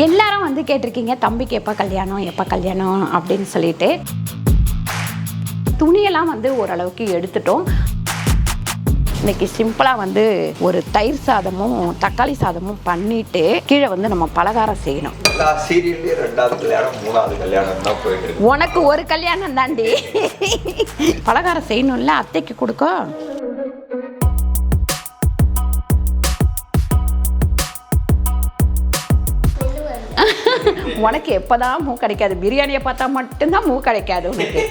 எல்லாரும் வந்து கேட்டிருக்கீங்க தம்பிக்கு எப்போ கல்யாணம் அப்படின்னு சொல்லிட்டு. துணியெல்லாம் வந்து ஓரளவுக்கு எடுத்துட்டோம். இன்னைக்கு சிம்பிளாக வந்து ஒரு தயிர் சாதமும் தக்காளி சாதமும் பண்ணிட்டு கீழே வந்து நம்ம பலகாரம் செய்யணும். உனக்கு ஒரு கல்யாணம் தாண்டி. பலகாரம் செய்யணும்ல, அத்தைக்கு கொடுக்க. உனக்கு எப்போதான் மூ கிடைக்காது, பிரியாணியை பார்த்தா மட்டும்தான் மூ கிடைக்காது உனக்கு.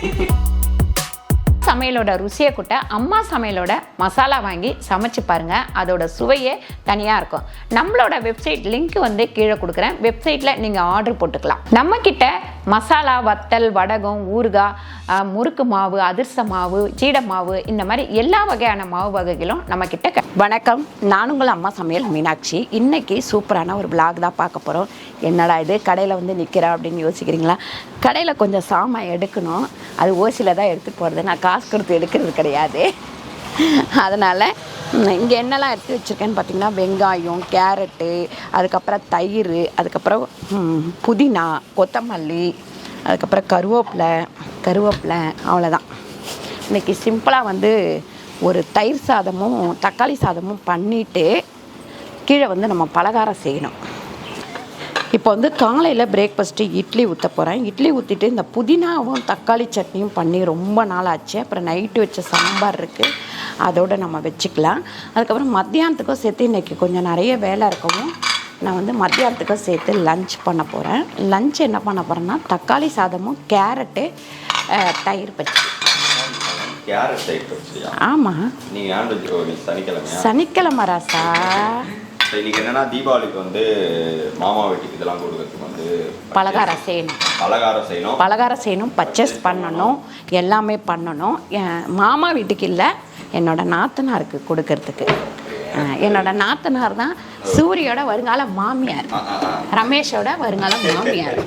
சமையலோட ருசியை கூட்ட அம்மா சமையலோட மசாலா வாங்கி சமைச்சு பாருங்கள், அதோட சுவையே தனியாக இருக்கும். நம்மளோட வெப்சைட் லிங்க் வந்து கீழே கொடுக்குறேன், வெப்சைட்டில் நீங்கள் ஆர்டர் போட்டுக்கலாம். நம்மக்கிட்ட மசாலா, வத்தல், வடகம், ஊறுகாய், முறுக்கு மாவு, அதிர்ச மாவு, சீடை மாவு, இந்த மாதிரி எல்லா வகையான மாவு வகைகளும் நம்மக்கிட்ட. வணக்கம், நான் உங்கள் அம்மா சமையல் மீனாட்சி. இன்றைக்கி சூப்பரான ஒரு விளாக் தான் பார்க்க போகிறோம். என்னடா இது கடையில் வந்து நிற்கிறா அப்படின்னு யோசிக்கிறீங்களா? கடையில் கொஞ்சம் சாமான் எடுக்கணும், அது ஓசியில் தான் எடுத்துகிட்டு போகிறது, நான் காசு கொடுத்து எடுக்கிறது கிடையாது. அதனால் இங்கே என்னெல்லாம் எடுத்து வச்சுருக்கேன்னு பார்த்தீங்கன்னா, வெங்காயம், கேரட்டு, அதுக்கப்புறம் தயிர், அதுக்கப்புறம் புதினா, கொத்தமல்லி, அதுக்கப்புறம் கருவேப்பிலை அவ்வளோதான். இன்றைக்கி சிம்பிளாக வந்து ஒரு தயிர் சாதமும் தக்காளி சாதமும் பண்ணிவிட்டு கீழே வந்து நம்ம பலகாரம் செய்யணும். இப்போ வந்து காலையில் பிரேக்ஃபாஸ்ட்டு இட்லி ஊற்ற போகிறேன். இட்லி ஊற்றிட்டு இந்த புதினாவும் தக்காளி சட்னியும் பண்ணி ரொம்ப நாள் ஆச்சு. அப்புறம் நைட்டு வச்ச சாம்பார் இருக்குது, அதோடு நம்ம வச்சுக்கலாம். அதுக்கப்புறம் மத்தியானத்துக்கும் சேர்த்து இன்றைக்கி கொஞ்சம் நிறைய வேலை இருக்கவும் நான் வந்து மத்தியானத்துக்கும் சேர்த்து லஞ்ச் பண்ண போகிறேன். லஞ்ச் என்ன பண்ண போகிறேன்னா, தக்காளி சாதமும் கேரட்டு தயிர் பச்சடி. ஆமாம், சனிக்கிழமை ராசா. இன்னைக்கு என்னன்னா, தீபாவளிக்கு வந்து மாமா வீட்டுக்கு இதெல்லாம் கொடுக்கறதுக்கு வந்து பலகாரம் செய்யணும், பர்ச்சேஸ் பண்ணணும், எல்லாமே பண்ணணும். மாமா வீட்டுக்கு இல்லை, என்னோட நாத்தனாருக்கு கொடுக்கறதுக்கு. என்னோட நாத்தனார் தான் சூரியோட வருங்கால மாமியார், ரமேஷோட வருங்கால மாமியார்.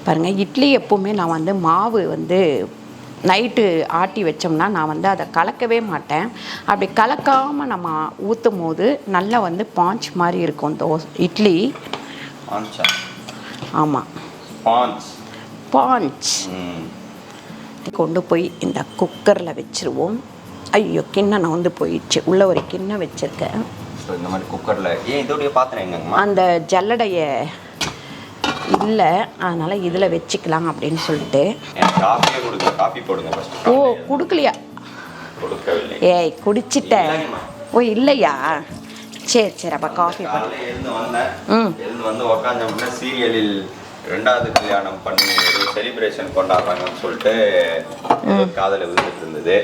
பாருங்கள், இட்லி எப்போவுமே நான் வந்து மாவு வந்து நைட்டு ஆட்டி வச்சோம்னா நான் வந்து அதை கலக்கவே மாட்டேன். அப்படி கலக்காமல் நம்ம ஊற்றும் போது நல்லா வந்து பாஞ்ச் மாதிரி இருக்கும் இட்லி. ஆமாம், பாஞ்ச். கொண்டு போய் இந்த குக்கரில் வச்சுருவோம். ஐயோ, கிண்ணம் நான் வந்து போயிடுச்சு, உள்ளே ஒரு கிண்ணம் வச்சுருக்கேன். இந்த மாதிரி குக்கரில் அந்த ஜல்லடையை இல்லை, அதனால் இதில் வச்சுக்கலாம் அப்படின்னு சொல்லிட்டு. ஓ, கொடுக்கலையா? ஏய், குடிச்சிட்டேன். ஓ, இல்லையா? சரி, அப்போ காஃபி வந்து உக்காந்தோம்னா சீரியலில் 2வது கல்யாணம் பண்ணி ஒரு செலிப்ரேஷன் கொண்டாடுறாங்கன்னு சொல்லிட்டு காதல விழுந்துட்டு இருந்தது.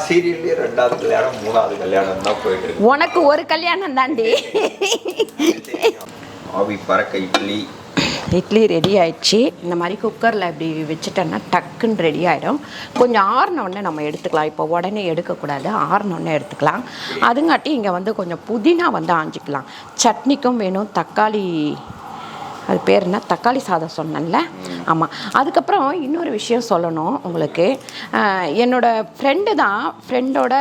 சீரியல்லே 2வது கல்யாணம் 3வது கல்யாணம் தான் போயிட்டு இருக்கு. உனக்கு ஒரு கல்யாணம் தாண்டி. ஆவி பறக்க இட்லி ரெடி ஆயிடுச்சு. இந்த மாதிரி குக்கரில் இப்படி வச்சுட்டோன்னா டக்குன்னு ரெடி ஆகிடும். கொஞ்சம் ஆறினோடனே நம்ம எடுத்துக்கலாம். இப்போ உடனே எடுக்கக்கூடாது, ஆறினோடனே எடுத்துக்கலாம். அதுங்காட்டி இங்கே வந்து கொஞ்சம் புதினா வந்து ஆஞ்சிக்கலாம். சட்னிக்கும் வேணும். தக்காளி, அது பேர் என்ன, தக்காளி சாதம் சொன்னேன்ல. ஆமாம். அதுக்கப்புறம் இன்னொரு விஷயம் சொல்லணும் உங்களுக்கு. என்னோடய ஃப்ரெண்டோட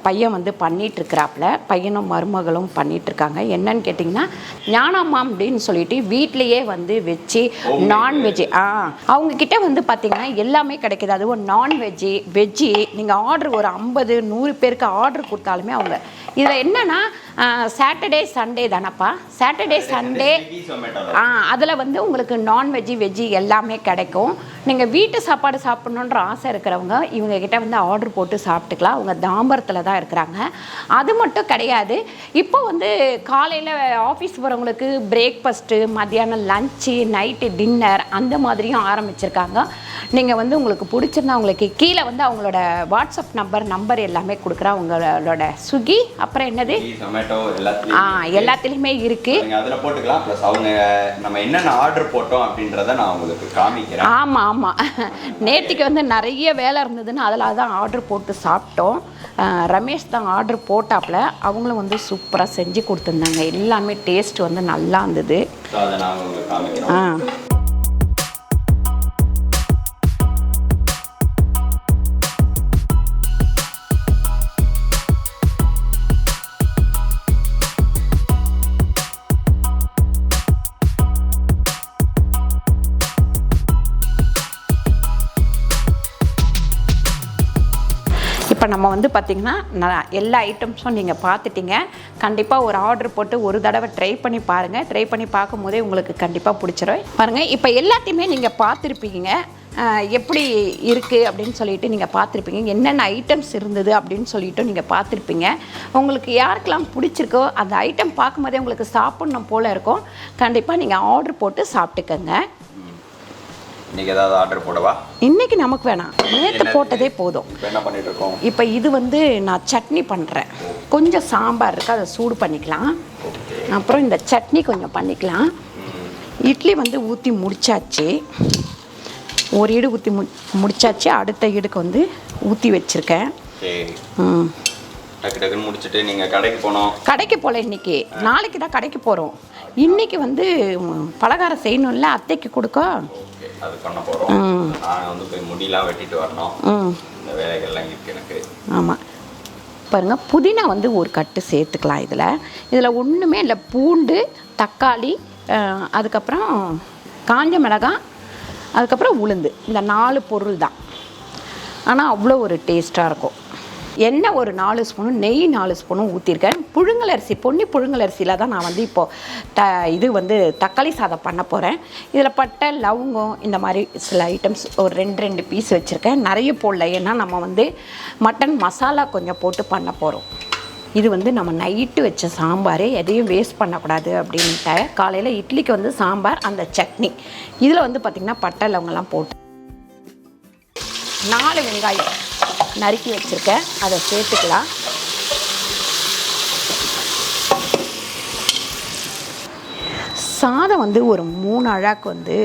பையன் வந்து பண்ணிகிட்ருக்கிறாப்புல, பையனும் மருமகளும் பண்ணிகிட்ருக்காங்க. என்னன்னு கேட்டிங்கன்னா, ஞானம்மா அப்படின்னு சொல்லிட்டு வீட்லேயே வந்து வச்சு நான்வெஜ்ஜு அவங்கக்கிட்ட வந்து பார்த்திங்கன்னா எல்லாமே கிடைக்கிது. அதுவும் நான்வெஜ்ஜு, வெஜ்ஜு. நீங்கள் ஆர்டர் ஒரு 50-100 பேருக்கு ஆர்டர் கொடுத்தாலுமே அவங்க இதில் என்னென்னா, சாட்டர்டே சண்டே தானப்பா, சாட்டர்டே சண்டே அதில் வந்து உங்களுக்கு நான்வெஜ்ஜு வெஜ்ஜு எல்லாமே கிடைக்கும். நீங்கள் வீட்டு சாப்பாடு சாப்பிட்ணுன்ற ஆசை இருக்கிறவங்க இவங்கக்கிட்ட வந்து ஆர்டர் போட்டு சாப்பிட்டுக்கலாம். அவங்க தாம்பரத்தில் தான் இருக்கிறாங்க. அது மட்டும் கிடையாது, இப்போ வந்து காலையில் ஆஃபீஸ் போகிறவங்களுக்கு பிரேக்ஃபாஸ்ட்டு, மத்தியானம் லஞ்சு, நைட்டு டின்னர் அந்த மாதிரியும் ஆரம்பிச்சிருக்காங்க. நீங்கள் வந்து உங்களுக்கு பிடிச்சிருந்தா உங்களுக்கு கீழே வந்து அவங்களோட வாட்ஸ்அப் நம்பர் எல்லாமே கொடுக்குறேன். அவங்களோட ஸ்விக்கி, அப்புறம் என்னது, எல்லாத்துலேயுமே இருக்குது. அதில் போட்டுக்கலாம். ப்ளஸ் அவங்க நம்ம என்னென்ன ஆர்டர் போட்டோம் அப்படின்றத நான் உங்களுக்கு காமிக்கிறேன். ஆமாம், நேற்றுக்கு வந்து நிறைய வேலை இருந்ததுன்னு அதில் தான் ஆர்டர் போட்டு சாப்பிட்டோம். ரமேஷ் தான் ஆர்டர் போட்டாப்புல. அவங்களும் வந்து சூப்பராக செஞ்சு கொடுத்துருந்தாங்க. எல்லாமே டேஸ்ட் வந்து நல்லா இருந்தது. அதை நான் உங்களுக்கு காமிக்கிறேன். இப்போ நம்ம வந்து பார்த்திங்கன்னா எல்லா ஐட்டம்ஸும் நீங்கள் பார்த்துட்டிங்க. கண்டிப்பாக ஒரு ஆர்டர் போட்டு ஒரு தடவை ட்ரை பண்ணி பாருங்கள். ட்ரை பண்ணி பார்க்கும்போதே உங்களுக்கு கண்டிப்பாக பிடிச்சிரும். பாருங்கள், இப்போ எல்லாத்தையுமே நீங்கள் பார்த்துருப்பீங்க எப்படி இருக்குது அப்படின்னு சொல்லிட்டு நீங்கள் பார்த்துருப்பீங்க. என்னென்ன ஐட்டம்ஸ் இருந்தது அப்படின்னு சொல்லிட்டு நீங்கள் பார்த்துருப்பீங்க. உங்களுக்கு யாருக்கெல்லாம் பிடிச்சிருக்கோ அந்த ஐட்டம் பார்க்கும்போதே உங்களுக்கு சாப்பிட்ணும் போல் இருக்கும். கண்டிப்பாக நீங்கள் ஆர்டர் போட்டு சாப்பிட்டுக்கங்க. இன்னைக்கு ஏதாவது ஆர்டர் போடவா? இன்னைக்கு நமக்கு வேணாம், நேற்று போட்டதே போதும். என்ன பண்ணிட்டு இருக்கோம்? இப்போ இது வந்து நான் சட்னி பண்ணுறேன். கொஞ்சம் சாம்பார் இருக்குது, அதை சூடு பண்ணிக்கலாம். அப்புறம் இந்த சட்னி கொஞ்சம் பண்ணிக்கலாம். இட்லி வந்து ஊற்றி முடிச்சாச்சு. ஒரு ஈடு ஊற்றி முடிச்சாச்சு. அடுத்த ஈடுக்கு வந்து ஊற்றி வச்சுருக்கேன். டக்கு டக்குன்னு முடிச்சுட்டு நீங்கள் கடைக்கு போனோம். கடைக்கு போகல, இன்னைக்கு நாளைக்கு தான் கடைக்கு போகிறோம். இன்னைக்கு வந்து பலகாரம் செய்யணும்ல, அத்தைக்கு கொடுக்க அது பண்ண போகிறோம். நான் வந்து போய் முடியெல்லாம் வெட்டிட்டு வரணும். இந்த வேலைகள்லாம் இருக்குது எனக்கு. ஆமாம். பாருங்கள், புதினா வந்து ஒரு கட்டு சேர்த்துக்கலாம். இதில் ஒன்றுமே இல்லை. பூண்டு, தக்காளி, அதுக்கப்புறம் காஞ்ச மிளகாய், அதுக்கப்புறம் உளுந்து, இந்த 4 பொருள் தான். ஆனால் அவ்வளோ ஒரு டேஸ்ட்டாக இருக்கும். எண்ணெய் ஒரு 4 ஸ்பூனும் நெய் 4 ஸ்பூனும் ஊற்றிருக்கேன். புழுங்கலரிசி, பொன்னி புழுங்கலரிசியில் தான் நான் வந்து இப்போது இது வந்து தக்காளி சாதம் பண்ண போகிறேன். இதில் பட்டை, லவங்கம், இந்த மாதிரி சில ஐட்டம்ஸ் ஒரு 2 பீஸ் வச்சுருக்கேன். நிறைய போடல, ஏன்னா நம்ம வந்து மட்டன் மசாலா கொஞ்சம் போட்டு பண்ண போகிறோம். இது வந்து நம்ம நைட்டு வச்ச சாம்பார், எதையும் வேஸ்ட் பண்ணக்கூடாது அப்படின்ட்டு காலையில் இட்லிக்கு வந்து சாம்பார், அந்த சட்னி. இதில் வந்து பார்த்திங்கன்னா பட்டை லவங்கெல்லாம் போட்டு 4 வெங்காயம் நறுக்கி வச்சுருக்கேன், அதை சேர்த்துக்கலாம். சாதம் வந்து ஒரு 3 அழாக்கு வந்து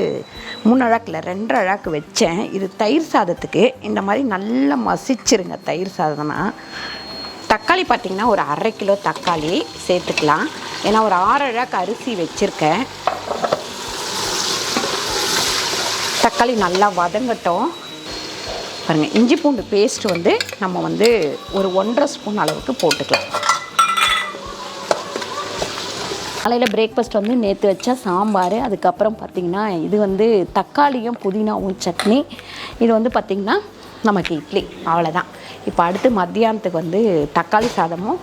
3 அழாக்கில் 2 அழாக்கு வச்சேன். இது தயிர் சாதத்துக்கு. இந்த மாதிரி நல்லா மசிச்சிருங்க தயிர் சாதம்னா. தக்காளி பார்த்திங்கன்னா ஒரு 1/2 கிலோ தக்காளி சேர்த்துக்கலாம். ஏன்னா ஒரு 6 அழாக்கு அரிசி வச்சுருக்கேன். தக்காளி நல்லா வதங்கட்டும். பாருங்கள், இஞ்சி பூண்டு பேஸ்ட் வந்து நம்ம வந்து ஒரு 1.5 ஸ்பூன் அளவுக்கு போட்டுக்கலாம். காலையில் பிரேக்ஃபாஸ்ட் வந்து நேற்று வச்ச சாம்பார். அதுக்கப்புறம் பார்த்திங்கன்னா இது வந்து தக்காளியும் புதினாவும் சட்னி. இது வந்து பார்த்திங்கன்னா நமக்கு இட்லி, அவ்வளோதான். இப்போ அடுத்து மத்தியானத்துக்கு வந்து தக்காளி சாதமும்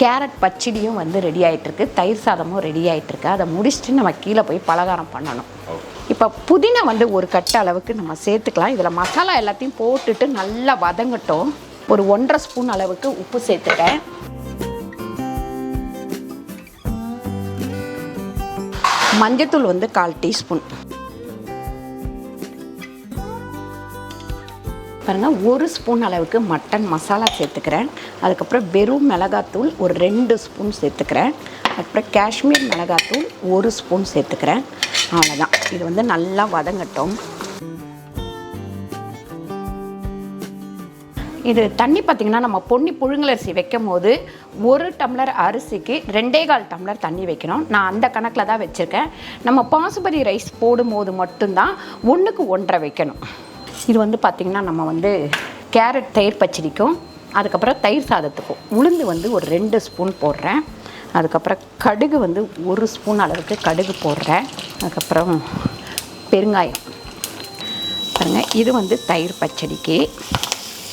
கேரட் பச்சடியும் வந்து ரெடி ஆகிட்டுருக்கு. தயிர் சாதமும் ரெடி ஆகிட்டுருக்கு. அதை முடிச்சுட்டு நம்ம கீழே போய் பலகாரம் பண்ணணும். இப்போ புதினா வந்து ஒரு கட்டு அளவுக்கு நம்ம சேர்த்துக்கலாம். இதில் மசாலா எல்லாத்தையும் போட்டுட்டு நல்லா வதங்கட்டும். ஒரு 1.5 ஸ்பூன் அளவுக்கு உப்பு சேர்த்துட்டேன். மஞ்சத்தூள் வந்து 1/4 டீஸ்பூன். பாருங்கள், 1 ஸ்பூன் அளவுக்கு மட்டன் மசாலா சேர்த்துக்கிறேன். அதுக்கப்புறம் வெறும் மிளகாத்தூள் ஒரு 2 ஸ்பூன் சேர்த்துக்கிறேன். அப்புறம் காஷ்மீர் மிளகாத்தூள் 1 ஸ்பூன் சேர்த்துக்கிறேன். அவ்வளோதான். இது வந்து நல்லா வதங்கட்டும். இது தண்ணி பார்த்திங்கன்னா நம்ம பொன்னி புழுங்கலரிசி வைக்கும் போது 1 டம்ளர் அரிசிக்கு 2.25 டம்ளர் தண்ணி வைக்கணும். நான் அந்த கணக்கில் தான் வச்சுருக்கேன். நம்ம பாசுமதி ரைஸ் போடும்போது மட்டும்தான் 1க்கு 1.5 வைக்கணும். இது வந்து பார்த்திங்கன்னா நம்ம வந்து கேரட் தயிர் பச்சடிக்கும், அதுக்கப்புறம் தயிர் சாதத்துக்கும் உளுந்து வந்து ஒரு 2 ஸ்பூன் போடுறேன். அதுக்கப்புறம் கடுகு வந்து 1 ஸ்பூன் அளவுக்கு கடுகு போடுறேன். அதுக்கப்புறம் பெருங்காயம். பாருங்கள், இது வந்து தயிர் பச்சடிக்கு,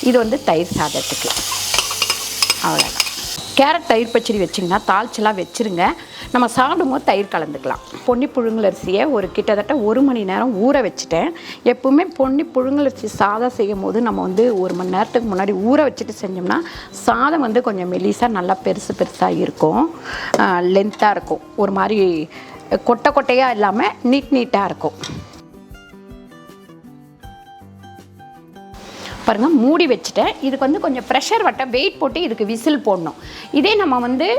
இது வந்து தயிர் சாதத்துக்கு. அவ்வளோதான். கேரட் தயிர் பச்சடி வச்சிங்கன்னா தாளிச்செல்லாம் வச்சுருங்க. நம்ம சாப்பிடும்போது தயிர் கலந்துக்கலாம். பொன்னி புழுங்கலரிசியை ஒரு கிட்டத்தட்ட 1 மணி நேரம் ஊற வச்சுட்டேன். எப்பவுமே பொன்னி புழுங்கலரிசி சாதம் செய்யும் போது நம்ம வந்து 1 மணி நேரத்துக்கு முன்னாடி ஊற வச்சுட்டு செஞ்சோம்னா சாதம் வந்து கொஞ்சம் மெலிசாக நல்லா பெருசாக இருக்கும், லென்த்தாக இருக்கும். ஒரு மாதிரி கொட்டையாக இல்லாமல் நீட்டாக இருக்கும். பாருங்கள், மூடி வச்சுட்டேன். இதுக்கு வந்து கொஞ்சம் ப்ரெஷர் வட்ட வெயிட் போட்டு இதுக்கு விசில் போடணும். இதே நம்ம வந்து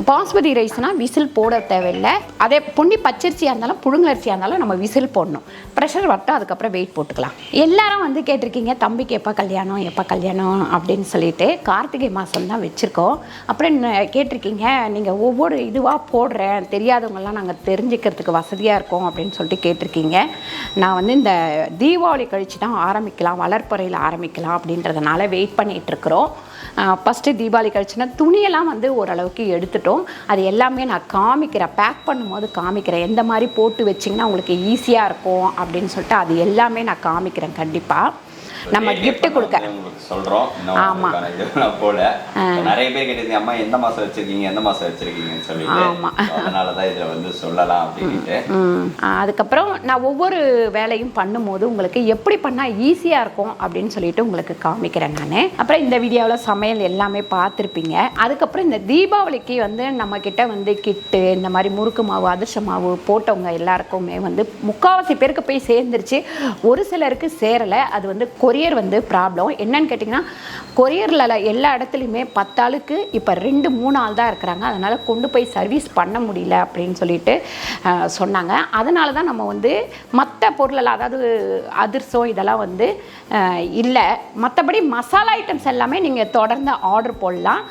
பாஸ்மதி ரைஸ்னால் விசில் போட தேவையில்லை. அதே பொன்னி பச்சரிசியாக இருந்தாலும் புழுங்கலரிசியாக இருந்தாலும் நம்ம விசில் போடணும். ப்ரெஷர் வட்டம், அதுக்கப்புறம் வெயிட் போட்டுக்கலாம். எல்லாரும் வந்து கேட்டிருக்கீங்க, தம்பிக்கு எப்போ கல்யாணம் அப்படின்னு சொல்லிட்டு. கார்த்திகை மாதம் தான் வச்சுருக்கோம். அப்புறம் கேட்டிருக்கீங்க, நீங்கள் ஒவ்வொரு இதுவாக போடுறேன், தெரியாதவங்கெல்லாம் நாங்கள் தெரிஞ்சுக்கிறதுக்கு வசதியாக இருக்கும் அப்படின்னு சொல்லிட்டு கேட்டிருக்கீங்க. நான் வந்து இந்த தீபாவளி கழித்து தான் ஆரம்பிக்கலாம், வளர்ப்பறையில் ஆரம்பிக்கலாம் அப்படின்றதுனால வெயிட் பண்ணிகிட்ருக்குறோம். ஃபஸ்ட்டு தீபாவளி கழிச்சுன்னா துணியெல்லாம் வந்து ஓரளவுக்கு எடுத்துட்டோம். அது எல்லாமே நான் காமிக்கிறேன், பேக் பண்ணும்போது காமிக்கிறேன். எந்த மாதிரி போட்டு வச்சிங்கன்னா உங்களுக்கு ஈஸியாக இருக்கும் அப்படின்னு சொல்லிட்டு அது எல்லாமே நான் காமிக்கிறேன் கண்டிப்பாக. நம்ம gift கொடுக்க உங்களுக்கு சொல்றோம். ஆமா இதெல்லாம் போல நிறைய பேர் கேட்டீங்க அம்மா எந்த மாசம் வச்சிருக்கீங்கன்னு சொல்லிட்டு அதனால தான் இத வந்து சொல்லலாம் அப்படின்ட்டு. அதுக்கப்புறம் நான் ஒவ்வொரு வேலையும் பண்ணும்போது உங்களுக்கு எப்படி பண்ணா ஈஸியா இருக்கும் அப்படின்னு சொல்லிட்டு உங்களுக்கு காமிக்கிறேன் நான். அப்புறம் இந்த வீடியோவில் சமையல் எல்லாமே பார்த்துருப்பீங்க. அதுக்கப்புறம் இந்த தீபாவளிக்கு வந்து நம்ம கிட்ட வந்து கிட்டு இந்த மாதிரி முறுக்கு மாவு அதிர்ஷ்ட மாவு போட்டவங்க எல்லாருக்குமே வந்து முக்கால்வாசி பேருக்கு போய் சேர்ந்துருச்சு. ஒரு சிலருக்கு சேரலை. அது வந்து கொரியர் வந்து ப்ராப்ளம். என்னன்னு கேட்டிங்கன்னா கொரியரில் எல்லா இடத்துலையுமே 10 ஆளுக்கு இப்போ 2-3 ஆள் தான் இருக்கிறாங்க. அதனால் கொண்டு போய் சர்வீஸ் பண்ண முடியல அப்படின்னு சொல்லிட்டு சொன்னாங்க. அதனால தான் நம்ம வந்து மற்ற பொருளெல்லாம் அதாவது அதிர்சம் இதெல்லாம் வந்து இல்லை. மற்றபடி மசாலா ஐட்டம்ஸ் எல்லாமே நீங்கள் தொடர்ந்து ஆர்டர் போடலாம்.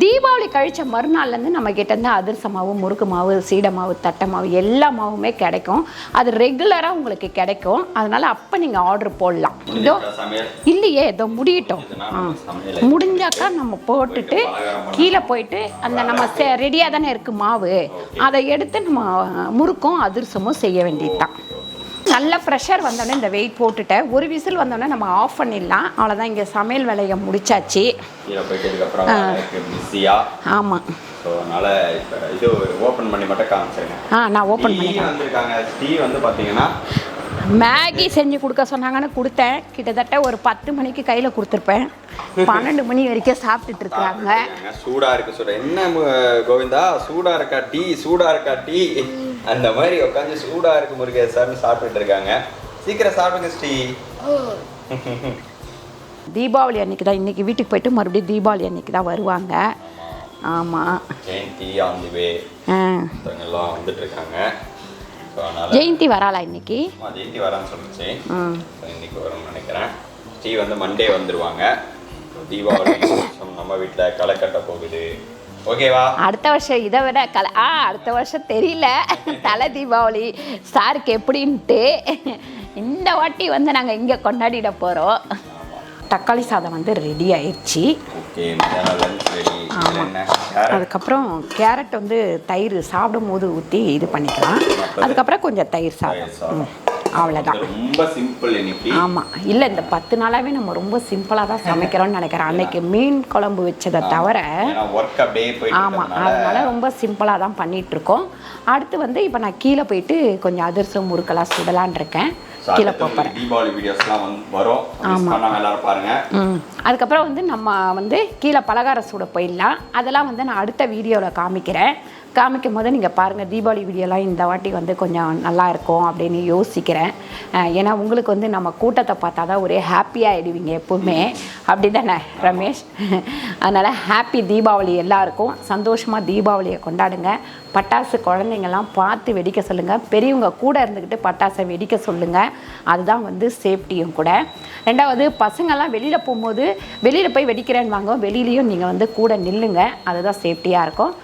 தீபாவளி கழிச்ச மறுநாள்லேருந்து நம்ம கிட்டேருந்து அதிர்ச மாவு முறுக்கு மாவு சீடை மாவு தட்டை மாவு எல்லா மாவுமே கிடைக்கும். அது ரெகுலராக உங்களுக்கு கிடைக்கும். அதனால் அப்போ நீங்கள் ஆர்டர் போடலாம். இதோ இல்லையே இதோ முடியட்டும். முடிஞ்சாக்கா நம்ம போட்டுட்டு கீழே போயிட்டு அந்த நம்ம ரெடியாக தானே இருக்குது மாவு, அதை எடுத்து நம்ம முறுக்கும் அதிர்சமும் செய்ய வேண்டியது தான். நல்ல ப்ரெஷர் வந்தோடனே இந்த வெயிட் போட்டுட்டேன். ஒரு விசில் வந்தோடனே நம்ம ஆஃப் பண்ணிடலாம். அவ்வளோதான். இங்கே சமையல் வேலையை முடிச்சாச்சு. ஆமாம். அதனால இப்போ இது ஓப்பன் பண்ணி மட்டும் காமிச்சிருக்கேன். நான் ஓப்பன் பண்ணி வந்திருக்காங்க. டீ வந்து பார்த்தீங்கன்னா மேகி செஞ்சு கொடுக்க சொன்னாங்கன்னு கொடுத்தேன். கிட்டத்தட்ட ஒரு 10 மணிக்கு கையில் கொடுத்துருப்பேன். 12 மணி வரைக்கும் சாப்பிட்டுட்டு இருக்கிறாங்க. சூடா இருக்கு. என்ன கோவிந்தா சூடா இருக்கா டீ அந்த மாதிரி உட்காந்து சூடா இருக்கு முருகே சார்னு சாப்பிட்டுட்டு இருக்காங்க. சீக்கிரம் சாப்பிடுங்க ஸ்ரீ. தீபாவளி அன்னைக்கு தான் இன்னைக்கு வீட்டுக்கு போயிட்டு மறுபடியும் தீபாவளி அன்னைக்கு தான் வருவாங்க. ஆமாம். ஜெயந்தி ஆன் தி வே எல்லாம் வந்துட்டு இருக்காங்க. ஜெயந்தி வராளா இன்னைக்கு? ஜெயந்தி வரான்னு சொல்லிச்சு. இன்னைக்கு வரும்னு நினைக்கிறேன். ஸ்ரீ வந்து மண்டே வந்துருவாங்க. தீபாவளி நம்ம வீட்டில் களை கட்ட போகுது. ஓகேவா? அடுத்த வருஷம் இதை விட அடுத்த வருஷம் தெரியல. தலை தீபாவளி சாருக்கு எப்படின்ட்டு இந்த வாட்டி வந்து நாங்கள் இங்கே கொண்டாடிட போகிறோம். தக்காளி சாதம் வந்து ரெடி ஆயிடுச்சு. அதுக்கப்புறம் கேரட் வந்து தயிர் சாப்பிடும் போது ஊற்றி இது பண்ணிக்கலாம். அதுக்கப்புறம் கொஞ்சம் தயிர் சாதம். அவ்வளோதான். ரொம்ப சிம்பிள் இன்னைக்கு. ஆமாம். இல்லை இந்த 10 நாளாகவே நம்ம ரொம்ப சிம்பிளாக தான் சமைக்கிறோம்னு நினைக்கிறேன். அன்னைக்கு மீன் குழம்பு வச்சதை தவிர ஆமாம் அதனால ரொம்ப சிம்பிளாக தான் பண்ணிகிட்ருக்கோம். அடுத்து வந்து இப்போ நான் கீழே போயிட்டு கொஞ்சம் அதிர்சம் முறுக்கெல்லாம் சுடலான் இருக்கேன். கீழே போகிறேன். தீபாவளி வீடியோஸ்லாம் வரும். ஆமாம் எல்லாரும் பாருங்க. அதுக்கப்புறம் வந்து நம்ம வந்து கீழே பலகார சூட போயிடலாம். அதெல்லாம் வந்து நான் அடுத்த வீடியோவில் காமிக்கும் போது நீங்கள் பாருங்கள். தீபாவளி வீடியோலாம் இந்த வாட்டி வந்து கொஞ்சம் நல்லா இருக்கும் அப்படின்னு யோசிக்கிறேன். ஏன்னா உங்களுக்கு வந்து நம்ம கூட்டத்தை பார்த்தா தான் ஒரே ஹாப்பியாக ஆகிடுவீங்க எப்போவுமே. அப்படி தானே ரமேஷ்? அதனால் ஹாப்பி தீபாவளி எல்லாருக்கும். சந்தோஷமாக தீபாவளியை கொண்டாடுங்க. பட்டாசு குழந்தைங்கள்லாம் பார்த்து வெடிக்க சொல்லுங்கள். பெரியவங்க கூட இருந்துக்கிட்டு பட்டாசை வெடிக்க சொல்லுங்கள். அதுதான் வந்து சேஃப்டியும் கூட. ரெண்டாவது பசங்கள்லாம் வெளியில் போகும்போது வெளியில் போய் வெடிக்கிறேன்னு வாங்க. வெளியிலையும் நீங்கள் வந்து கூட நில்லுங்க. அதுதான் சேஃப்டியாக இருக்கும்.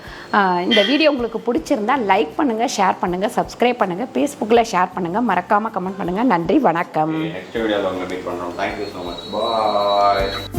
இந்த வீடியோ உங்களுக்கு பிடிச்சிருந்தா லைக் பண்ணுங்கள், ஷேர் பண்ணுங்கள், சப்ஸ்கிரைப் பண்ணுங்கள், ஃபேஸ்புக்கில் ஷேர் பண்ணுங்கள், மறக்காமல் கமெண்ட் பண்ணுங்கள். நன்றி, வணக்கம். நெக்ஸ்ட் வீடியோவில் உங்களை மீட் பண்ணுறோம். Thank you so much. பாய்.